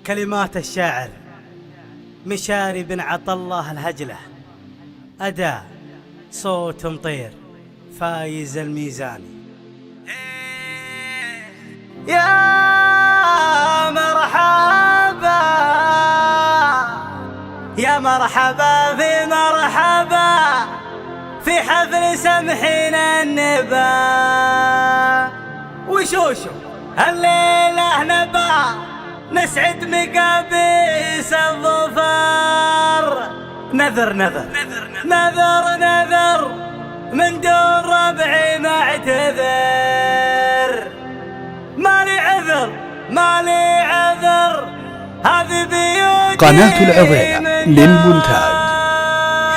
كلمات الشاعر مشاري بن عطله الهجلة، أداء صوت مطير فايز الميزاني. يا مرحبا يا مرحبا في مرحبا في حفل سمحين النبا وشوشو الليلة نبا نسعد مقابيس الظفر. نذر نذر نذر نذر من دون ربعي معتذر، مالي عذر مالي عذر، هذه بيوتي قناة العظيمة للمونتاج.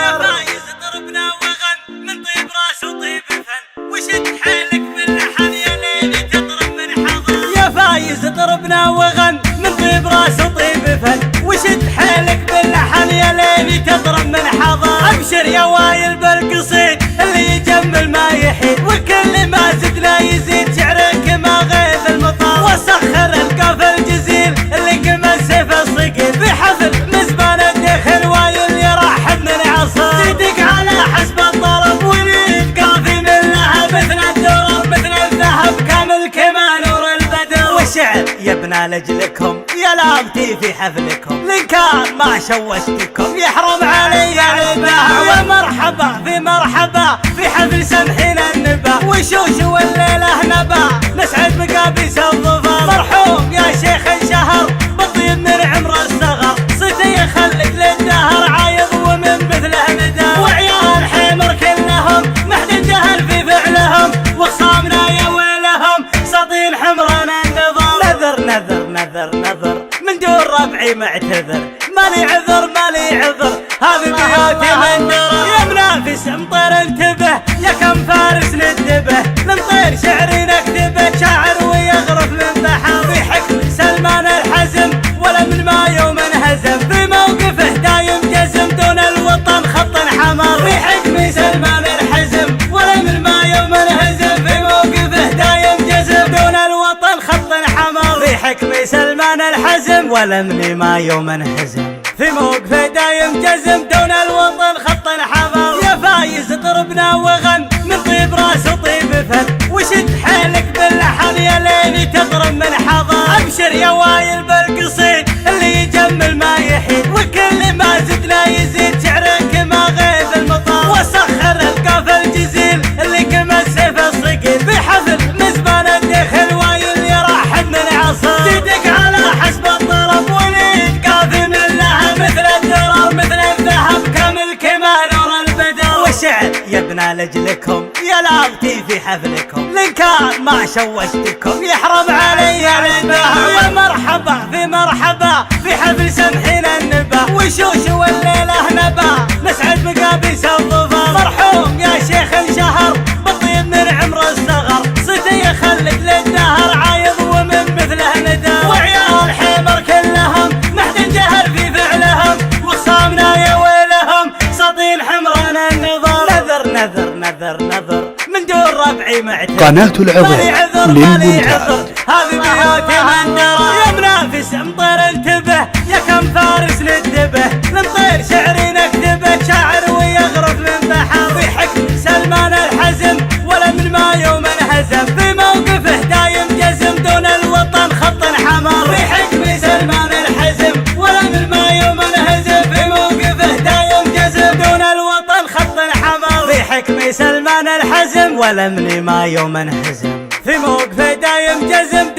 يا فايز ضربنا وغن من طيب راس وطيب فن، وشد حيلك باللحن يا ليلي تضرب من حضر. يا فايز ضربنا وغن من طيب راس وطيب فن، وشد حيلك باللحن يا ليلي تضرب من حضر. ابشر يا وايل بالقصيد اللي يجمل ما يحيد، وكل ما زدنا يزيد شعرك ما غيث المطار. وسخر القاف الجزيل اللي كما السيف الصقيل، في حفل مزبان الدخل وايل يرحب من عصر. صدق على حسب الطلب ونيد قافي من لهب، مثل الدرر مثل الذهب كامل كما نور البدر. والشعر يبنى لاجلكم يا لابتي في حفلكم، لن كان ما شوشتكم يحرم علي الباع. ومرحبا في مرحبا في حفل سمحين النبا، وشوشو الليلة نبا نسعد مقابيس الظفر. مرحوم يا شيخ انشهر بالطيب من عمر الصغر، صيته يخلد للدهر عايض ومن مثله ندى. وعيال حمر كلهم محد جهل في فعلهم، وخصامنا يا ويلهم ساطين حمرنا النظر. نذر نذر نذر نذر من دون ربعي معتذر، مالي عذر مالي عذر، هذه بيوتي منذر. يا منافس مطير انتبه يا كم فارس ندبه، نمطير شعري نكتبه شاعر ويغرف من بحر. في حكم سلمان الحزم ولا من ما يوم انهزم، في موقفه دايم جزم دون الوطن خط حمر. في حكم سلمان الحزم ولا من ما يوم انهزم، في موقفه دايم جزم دون الوطن خط حمر. في حكم سلمان الحزم ولا من ما يوم انهزم، في موقفه دايم جزم دون الوطن خط حمر. يا فايز ضربنا وغن من طيب راس وطيب فن، وشد حيلك باللحن يا ليلي تضرب من حضر. ابشر يا وايل بالقصيد اللي يجمل ما يحيد، وكل ما زدنا يزيد شعرك ما غيث المطار. وسخر القاف الجزيل اللي كما السيف الصقيل، في حفل مزبان الدخل وايل يرحب من عصر. صدق على حسب الطلب ونيد قافي من لها، مثل الدرر مثل الذهب كامل كما نور البدر. والشعر يبنى لاجلكم يا لابتي في حفلكم، لن كان ما شوشتكم يحرم علي الباع. ومرحبا في مرحبا في حفل سمحين النبا، وشوشو الليلة نبا نسعد مقابيس الظفر. مرحوم يا شيخ انشهر بالطيب من عمر الصغر، صيته يخلد للدهر عايض ومن مثله ندى. وعيال حمر كلهم محد جهل في فعلهم، وخصامنا يا ويلهم ساطين حمرنا النظر. نذر نذر نذر نذر من دون ربعي معتذر، قناة العظيمة للمونتاج. هذه بيوتي منذر. يا منافس مطير انتبه يا كم فارس ندبه، نمطير شعري نكتبه شاعر ويغرف من بحر. في حكم سلمان الحزم ولا من ما يوم انهزم، في موقفه دايم جزم دون الوطن خط حمر. في حكم سلمان الحزم ولا من ما يوم انهزم، في موقفه دايم جزم دون الوطن خط حمر. في حكم سلمان الحزم ولا من ما يوم انهزم، في موقفه دايم جزم